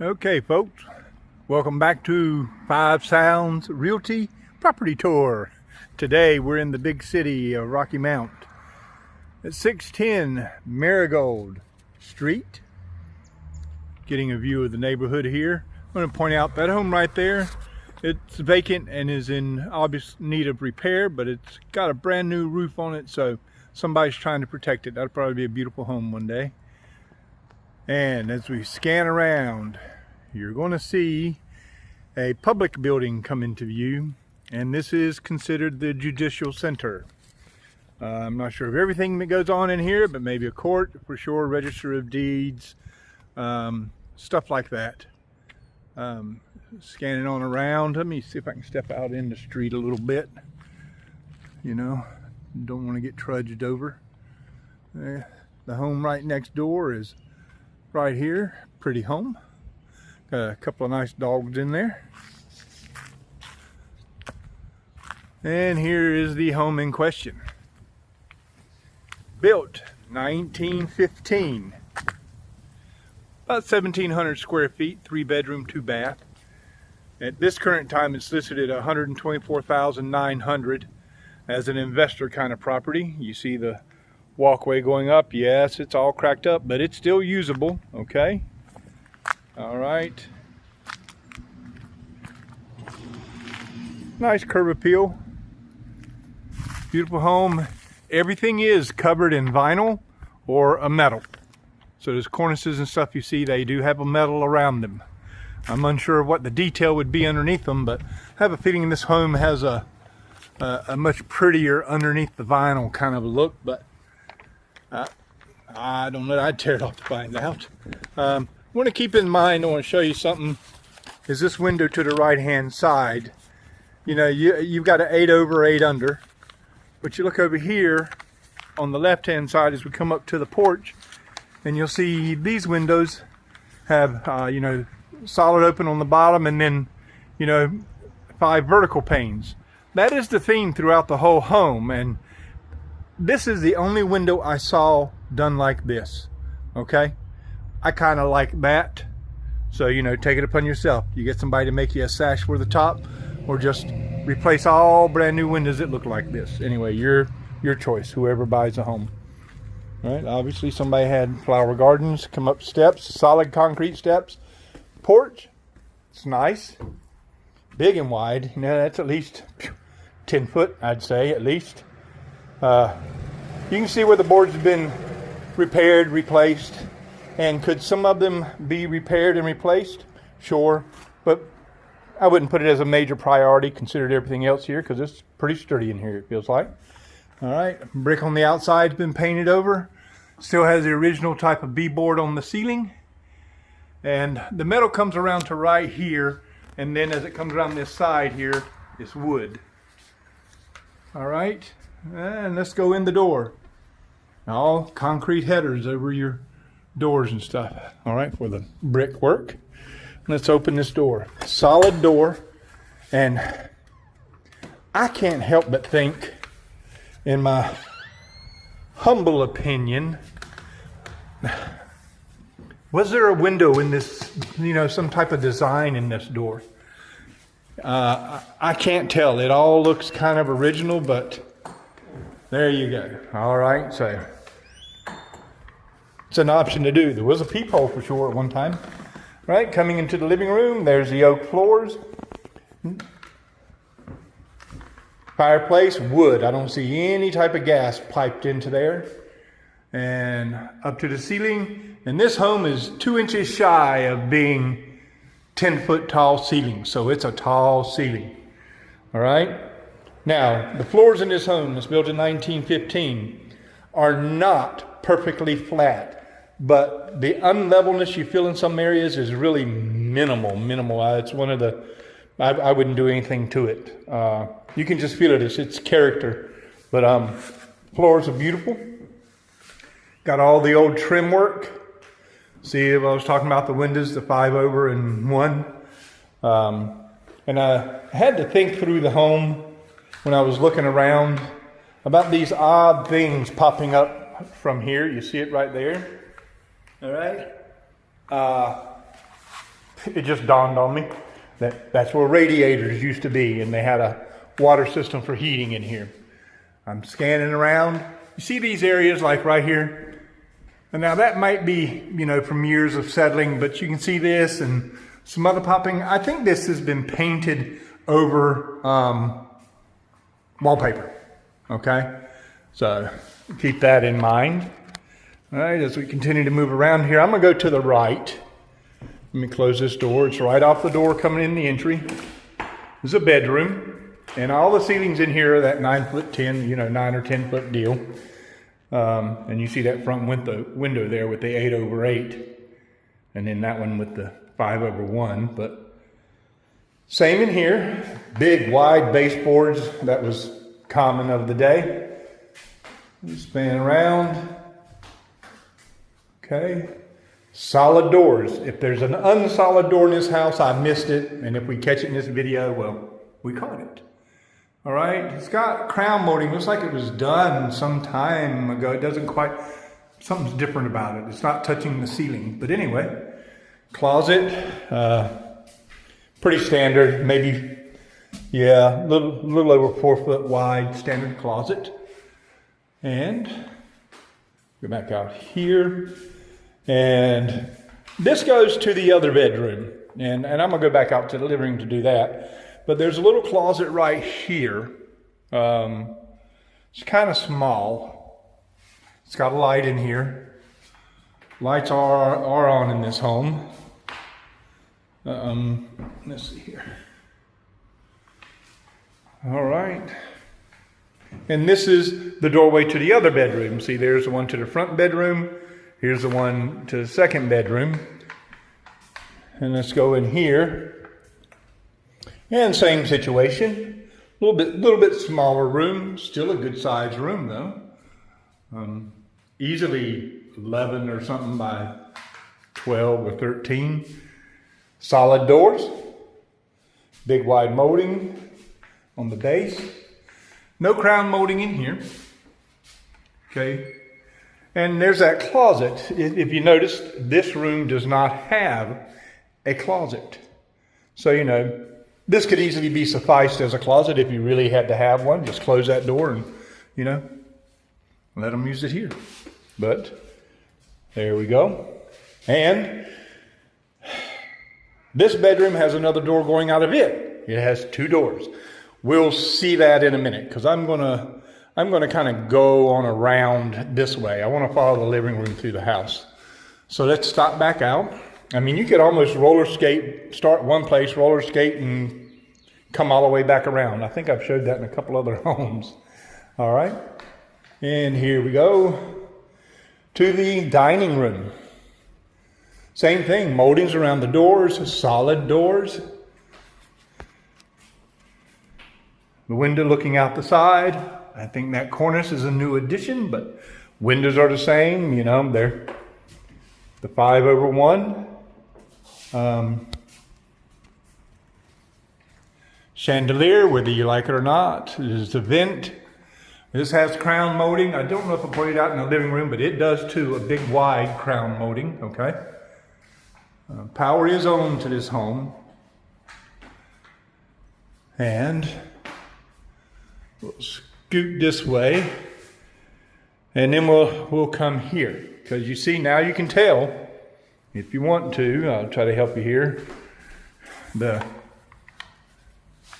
Okay, folks, welcome back to Five Sounds Realty Property Tour. Today we're in the big city of Rocky Mount at 610 Marigold Street. Getting a view of the neighborhood here. I'm going to point out that home right there, it's vacant and is in obvious need of repair, but it's got a brand new roof on it, so somebody's trying to protect it. That'll probably be a beautiful home one day. And as we scan around, you're going to see a public building come into view, and this is considered the judicial center. I'm not sure of everything that goes on in here, but maybe a court for sure, register of deeds, stuff like that. Scanning on around. Let me see if I can step out in the street a little bit. You know, don't want to get trudged over. The home right next door is right here. Pretty home. Got a couple of nice dogs in there. And here is the home in question. Built 1915. About 1,700 square feet, 3-bedroom, 2-bath. At this current time, it's listed at $124,900 as an investor kind of property. You see the walkway going up. Yes, it's all cracked up, but it's still usable, okay? All right. Nice curb appeal. Beautiful home. Everything is covered in vinyl or a metal. So there's cornices and stuff you see, they do have a metal around them. I'm unsure of what the detail would be underneath them, but I have a feeling this home has a much prettier underneath the vinyl kind of a look, but I don't know. I'd tear it off to find out. I want to keep in mind, I want to show you something, is this window to the right hand side. You know, you've got an 8 over, 8 under, but you look over here on the left hand side as we come up to the porch, and you'll see these windows have, you know, solid open on the bottom, and then, you know, 5 vertical panes. That is the theme throughout the whole home, and this is the only window I saw done like this, okay? I kind of like that, so, you know, take it upon yourself. You get somebody to make you a sash for the top, or just replace all brand new windows that look like this. Anyway, your choice, whoever buys a home. All right, obviously somebody had flower gardens, come up steps, solid concrete steps. Porch, it's nice, big and wide. You know, that's at least 10 foot, I'd say, at least. You can see where the boards have been repaired, replaced. And could some of them be repaired and replaced? Sure, but I wouldn't put it as a major priority considered everything else here, because it's pretty sturdy in here, it feels like. All right, brick on the outside's been painted over. Still has the original type of B-board on the ceiling. And the metal comes around to right here, and then as it comes around this side here, it's wood. All right, and let's go in the door. All concrete headers over your doors and stuff. All right, for the brickwork. Let's open this door. Solid door, and I can't help but think, in my humble opinion, was there a window in this, you know, some type of design in this door? I can't tell. It all looks kind of original, but there you go. All right, so it's an option to do. There was a peephole for sure at one time. Right, coming into the living room, there's the oak floors. Fireplace, wood. I don't see any type of gas piped into there. And up to the ceiling. And this home is 2 inches shy of being 10-foot tall ceiling. So it's a tall ceiling. All right. Now, the floors in this home, that's built in 1915, are not perfectly flat. But the unlevelness you feel in some areas is really minimal. It's one of the, I wouldn't do anything to it. You can just feel it, it's character. But floors are beautiful. Got all the old trim work. See, I was talking about the windows, the 5 over and 1. And I had to think through the home when I was looking around about these odd things popping up from here. You see it right there. All right. it just dawned on me that that's where radiators used to be, and they had a water system for heating in here. I'm scanning around. You see these areas like right here? And now that might be, you know, from years of settling, but you can see this and some other popping. I think this has been painted over wallpaper, okay? So keep that in mind. All right, as we continue to move around here, I'm gonna go to the right. Let me close this door. It's right off the door coming in the entry. There's a bedroom. And all the ceilings in here are that 9'10", you know, 9 or 10 foot deal. And you see that front window there with the 8/8. And then that one with the 5/1. But same in here. Big, wide baseboards. That was common of the day. Span around. Okay. Solid doors. If there's an unsolid door in this house, I missed it. And if we catch it in this video, well, we caught it. All right, it's got crown molding. Looks like it was done some time ago. It doesn't quite, something's different about it. It's not touching the ceiling. But anyway, closet, pretty standard. Maybe, yeah, a little over 4 foot wide, standard closet. And go back out here. And this goes to the other bedroom. And I'm gonna go back out to the living room to do that. But there's a little closet right here. It's kind of small. It's got a light in here. Lights are on in this home. Let's see here. All right. And this is the doorway to the other bedroom. See, there's the one to the front bedroom. Here's the one to the second bedroom. And let's go in here. And same situation, a little bit smaller room, still a good sized room though. Easily 11 or something by 12 or 13. Solid doors, big wide molding on the base. No crown molding in here. Okay. And there's that closet. If you notice, this room does not have a closet. So, you know, this could easily be sufficed as a closet if you really had to have one. Just close that door and, you know, let them use it here. But there we go. And this bedroom has another door going out of it. It has 2 doors. We'll see that in a minute because I'm gonna kind of go on around this way. I want to follow the living room through the house. So let's stop back out. I mean, you could almost roller skate, start one place, roller skate, and come all the way back around. I think I've showed that in a couple other homes. All right. And here we go to the dining room. Same thing, moldings around the doors, solid doors. The window looking out the side. I think that cornice is a new addition, but windows are the same. You know, they're the 5/1. Chandelier, whether you like it or not. This is the vent. This has crown molding. I don't know if I put it out in the living room, but it does too, a big wide crown molding, okay? Power is on to this home. And we'll scoot this way. And then we'll come here. Because you see, now you can tell, if you want to, I'll try to help you here. The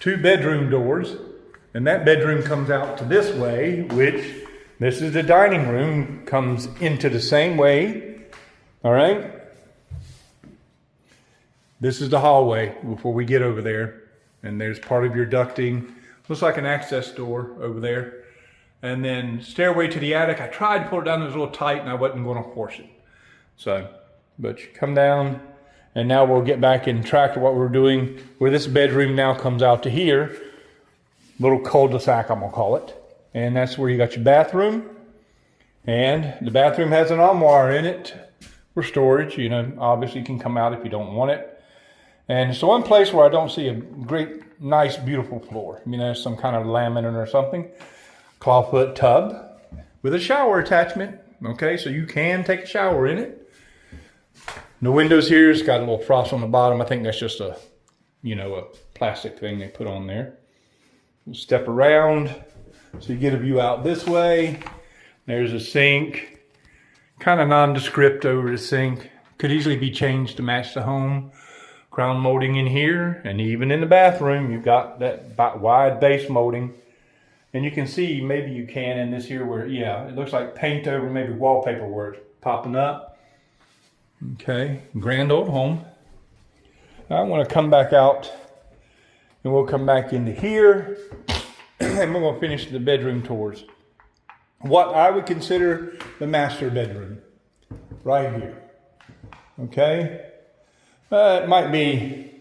2 bedroom doors, and that bedroom comes out to this way, which this is the dining room, comes into the same way. All right. This is the hallway before we get over there, and there's part of your ducting. Looks like an access door over there. And then stairway to the attic. I tried to pull it down, it was a little tight and I wasn't going to force it. So, but you come down and now we'll get back in track to what we're doing, where this bedroom now comes out to here. Little cul-de-sac, I'm going to call it. And that's where you got your bathroom. And the bathroom has an armoire in it for storage. You know, obviously you can come out if you don't want it. And it's the one place where I don't see a great, nice, beautiful floor. You know, some kind of laminate or something. Clawfoot tub with a shower attachment. Okay, so you can take a shower in it. The windows here, it's got a little frost on the bottom. I think that's just a, a plastic thing they put on there. We'll step around so you get a view out this way. There's a sink, kind of nondescript over the sink. Could easily be changed to match the home. Crown molding in here, and even in the bathroom, you've got that wide base molding. And you can see, maybe you can in this here where, yeah, it looks like paint over maybe wallpaper where it's popping up. Okay, grand old home. I want to come back out and we'll come back into here and we're going to finish the bedroom tours. What I would consider the master bedroom right here. Okay, it might be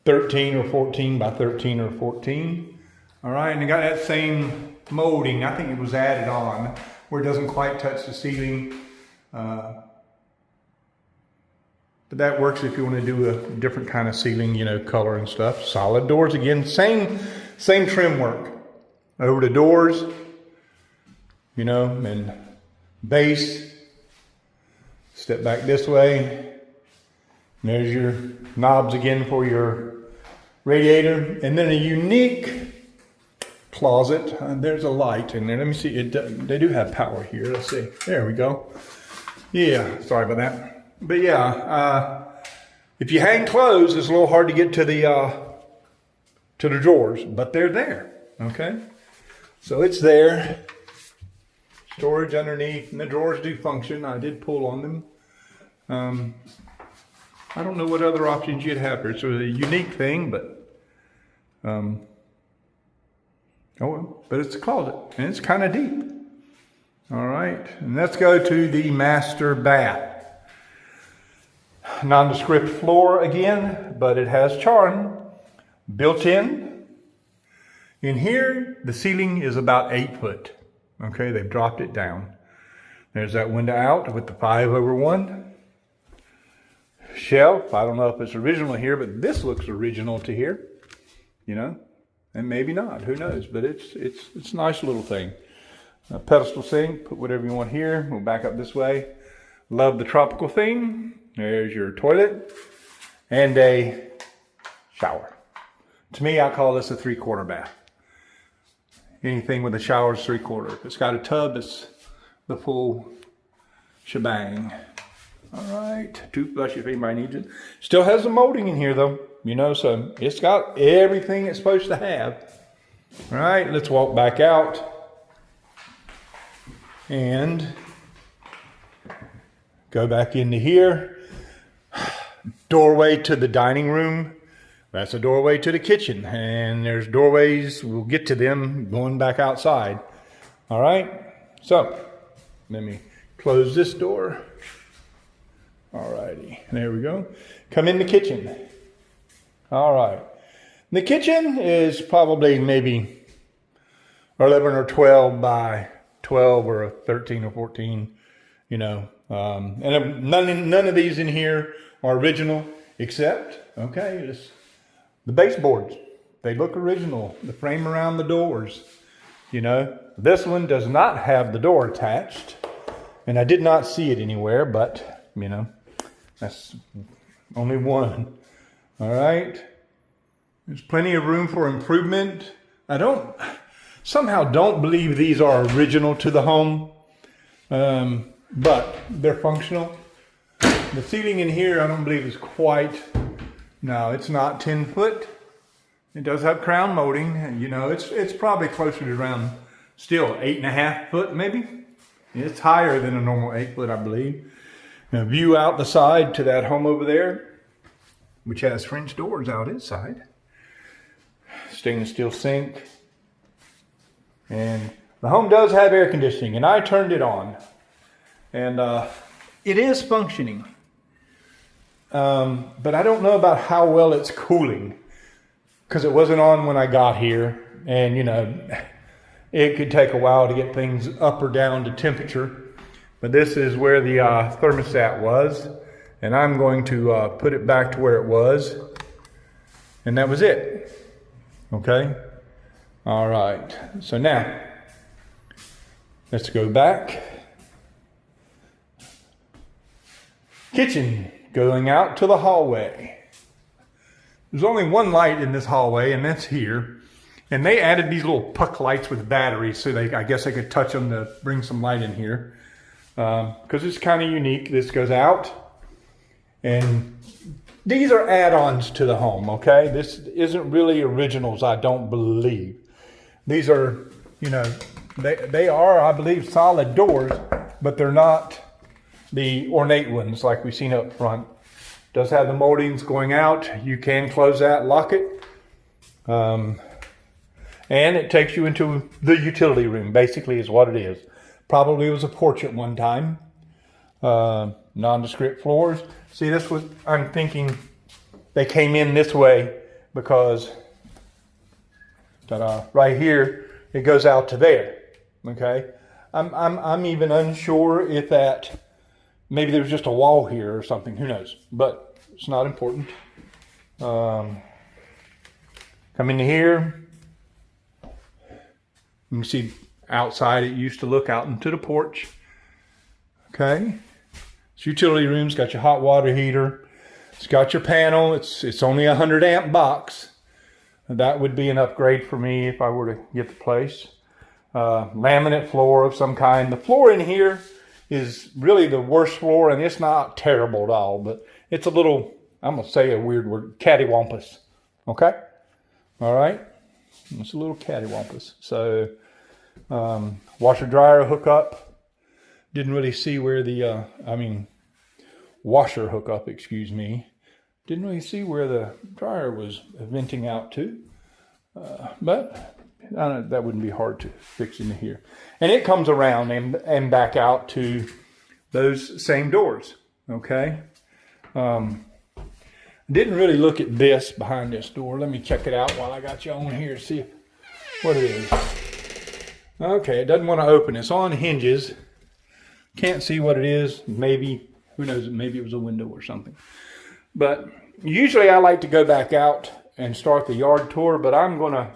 13 or 14 by 13 or 14. All right, and it got that same molding. I think it was added on where it doesn't quite touch the ceiling. But that works if you want to do a different kind of ceiling, color and stuff. Solid doors again, same trim work over the doors, and base. Step back this way. And there's your knobs again for your radiator, and then a unique closet. There's a light in there. Let me see. They do have power here. Let's see. There we go. Yeah, sorry about that. But yeah, if you hang clothes, it's a little hard to get to the drawers, but they're there. Okay, so it's there. Storage underneath, and the drawers do function. I did pull on them. I don't know what other options you'd have here. It's a unique thing, but oh well. But it's a closet, and it's kind of deep. All right, and let's go to the master bath. Nondescript floor again, but it has charm built in. In here, the ceiling is about 8 foot. Okay, they've dropped it down. There's that window out with the 5/1 shelf. I don't know if it's original here, but this looks original to here, and maybe not. Who knows? But it's a nice little thing. A pedestal sink. Put whatever you want here. We'll back up this way. Love the tropical theme. There's your toilet and a shower. To me, I call this a 3/4 bath. Anything with a shower is 3/4. If it's got a tub, it's the full shebang. All right, toothbrush if anybody needs it. Still has the molding in here though, so it's got everything it's supposed to have. All right, let's walk back out and go back into here. Doorway to the dining room. That's a doorway to the kitchen. And there's doorways, we'll get to them going back outside. All right, so let me close this door. All righty, there we go. Come in the kitchen. All right, the kitchen is probably maybe 11 or 12 by 12 or 13 or 14, and none of these in here are original, except, the baseboards. They look original. The frame around the doors, This one does not have the door attached, and I did not see it anywhere, but, that's only one. All right. There's plenty of room for improvement. I somehow don't believe these are original to the home, but they're functional. The ceiling in here, I don't believe is quite, no, it's not 10 foot. It does have crown molding. It's probably closer to around still 8.5 foot maybe. It's higher than a normal 8 foot, I believe. Now view out the side to that home over there, which has French doors out inside. Stainless steel sink. And the home does have air conditioning, and I turned it on. And it is functioning. But I don't know about how well it's cooling, because it wasn't on when I got here. And, it could take a while to get things up or down to temperature. But this is where the thermostat was. And I'm going to put it back to where it was. And that was it. Okay? All right. So now, let's go back. Kitchen. going out to the hallway. There's only one light in this hallway, and that's here. And they added these little puck lights with batteries, so I guess I could touch them to bring some light in here. Because it's kind of unique. This goes out, and these are add-ons to the home, okay? This isn't really originals, I don't believe. These are, you know, they are, I believe, solid doors, but they're not the ornate ones like we've seen up front. Does have the moldings going out. You can close that, lock it. And it takes you into the utility room, basically is what it is. Probably was a porch at one time. Nondescript floors. See, this was, I'm thinking they came in this way because right here, it goes out to there, okay? I'm even unsure if that, maybe there's just a wall here or something, who knows? But it's not important. Come in here. You can see outside it used to look out into the porch. Okay. It's utility room's got your hot water heater. It's got your panel. It's only a 100 amp box. That would be an upgrade for me if I were to get the place. Laminate floor of some kind. The floor in here is really the worst floor, and it's not terrible at all, but it's a little, I'm going to say a weird word, cattywampus. Okay? All right? It's a little cattywampus. So, washer dryer hookup. Didn't really see where the, washer hookup, excuse me. Didn't really see where the dryer was venting out to. But that wouldn't be hard to fix in here. And it comes around and back out to those same doors. Okay. Didn't really look at this behind this door. Let me check it out while I got you on here. See what it is. Okay, it doesn't want to open. It's on hinges. Can't see what it is. Maybe, who knows, maybe it was a window or something. But usually I like to go back out and start the yard tour, but I'm going to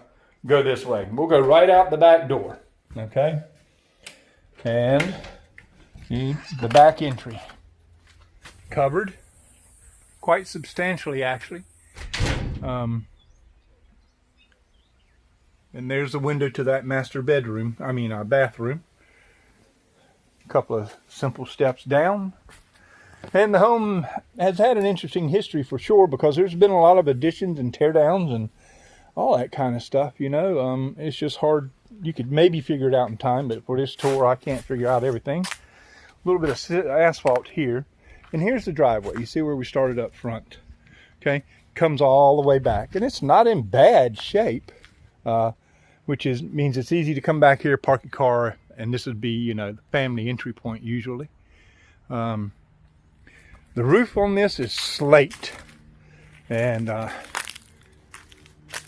go this way. We'll go right out the back door. Okay? And see the back entry. Covered. Quite substantially, actually. And there's the window to that master bedroom. Bathroom. A couple of simple steps down. And the home has had an interesting history for sure, because there's been a lot of additions and tear downs and all that kind of stuff, you know. It's just hard. You could maybe figure it out in time, but for this tour, I can't figure out everything. A little bit of asphalt here. And here's the driveway. You see where we started up front. Okay. Comes all the way back. And it's not in bad shape, which means it's easy to come back here, park your car, and this would be, you know, the family entry point usually. The roof on this is slate. And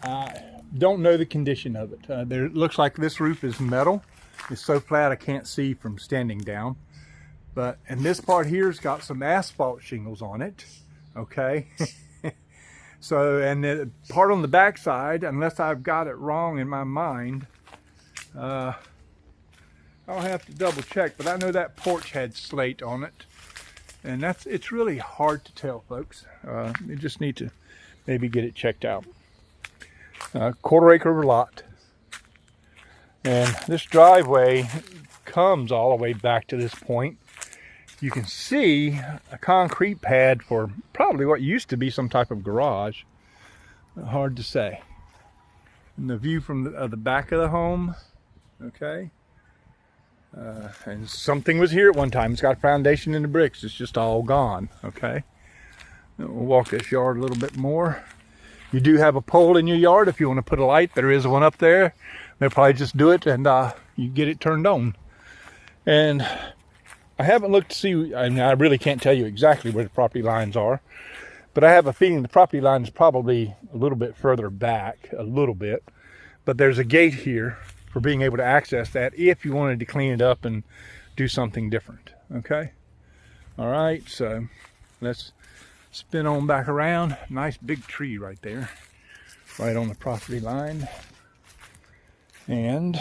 I don't know the condition of it. It looks like this roof is metal. It's so flat I can't see from standing down. And this part here's got some asphalt shingles on it. Okay. So, and the part on the back side, unless I've got it wrong in my mind, I'll have to double check, but I know that porch had slate on it. And it's really hard to tell, folks. You just need to maybe get it checked out. Quarter-acre lot. And this driveway comes all the way back to this point. You can see a concrete pad for probably what used to be some type of garage. Hard to say. And the view from the back of the home. Okay. And something was here at one time. It's got a foundation in the bricks. It's just all gone. Okay. We'll walk this yard a little bit more. You do have a pole in your yard if you want to put a light. There is one up there. They'll probably just do it and you get it turned on. And I haven't looked to see, I really can't tell you exactly where the property lines are, but I have a feeling the property line is probably a little bit further back, a little bit. But there's a gate here for being able to access that if you wanted to clean it up and do something different. Okay? All right, so let's spin on back around. Nice big tree right there, right on the property line. And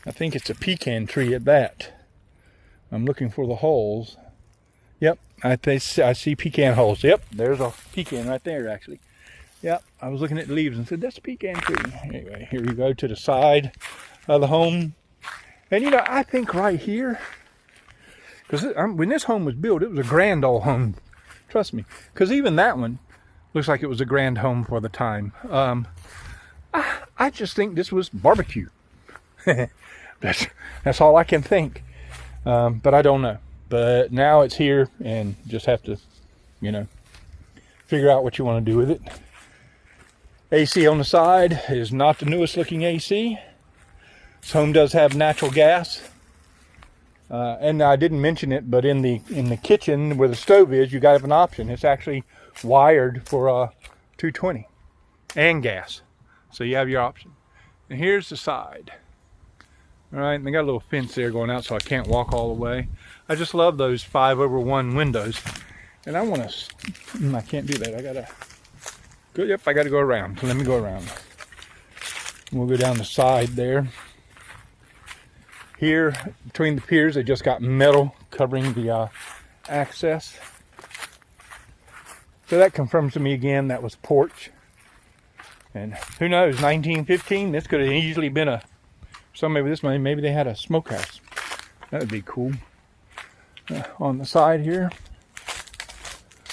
I think it's a pecan tree at that. I'm looking for the holes. Yep, I see pecan holes. Yep, there's a pecan right there, actually. Yep, I was looking at the leaves and said, that's a pecan tree. Anyway, here we go to the side of the home. And, you know, I think right here, because when this home was built, it was a grand old home. Trust me. Because even that one looks like it was a grand home for the time. I just think this was barbecue. That's all I can think. But I don't know. But now it's here and just have to, you know, figure out what you want to do with it. AC on the side is not the newest looking AC. This home does have natural gas. And I didn't mention it, but in the kitchen where the stove is, you got to have an option. It's actually wired for 220 and gas. So you have your option. And here's the side. All right, and they got a little fence there going out so I can't walk all the way. I just love those 5/1 windows. And I want to, I can't do that. I got to go, yep, I got to go around. So let me go around. We'll go down the side there. Here, between the piers, they just got metal covering the access. So that confirms to me again that was porch. And who knows, 1915, this could have easily been a, maybe this way, maybe they had a smokehouse. That would be cool. On the side here,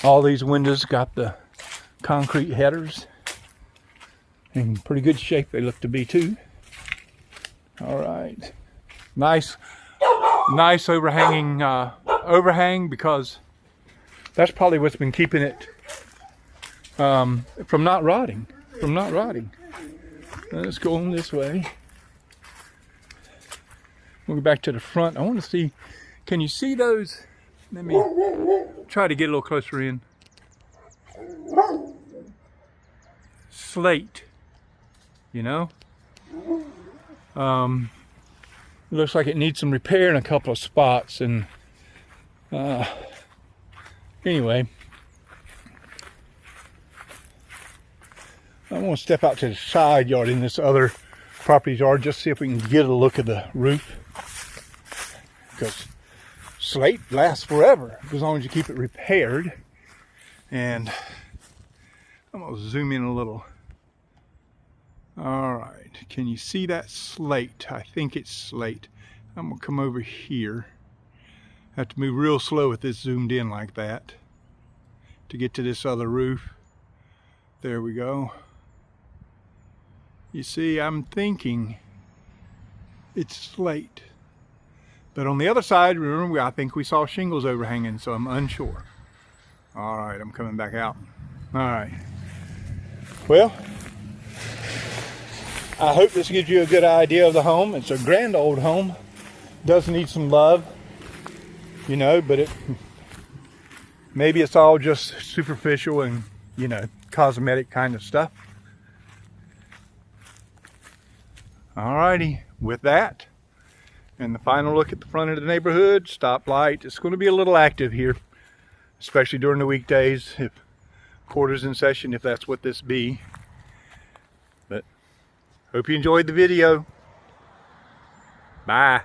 all these windows got the concrete headers. In pretty good shape they look to be too. All right. Nice overhanging overhang, because that's probably what's been keeping it from not rotting. Let's go on this way. We'll go back to the front. I want to see, can you see those? Let me try to get a little closer in. Slate, you know? It looks like it needs some repair in a couple of spots, and anyway, I'm going to step out to the side yard in this other property yard, just see if we can get a look at the roof, because slate lasts forever as long as you keep it repaired. And I'm going to zoom in a little. All right, can you see that slate? I think it's slate. I'm gonna come over here. Have to move real slow with this zoomed in like that to get to this other roof. There we go. You see, I'm thinking it's slate. But on the other side, remember, I think we saw shingles overhanging, so I'm unsure. All right, I'm coming back out. All right. Well, I hope this gives you a good idea of the home. It's a grand old home. Does need some love, you know, but maybe it's all just superficial and, you know, cosmetic kind of stuff. Alrighty, with that, and the final look at the front of the neighborhood, stoplight. It's going to be a little active here, especially during the weekdays, if quarters in session, if that's what this be. But hope you enjoyed the video. Bye.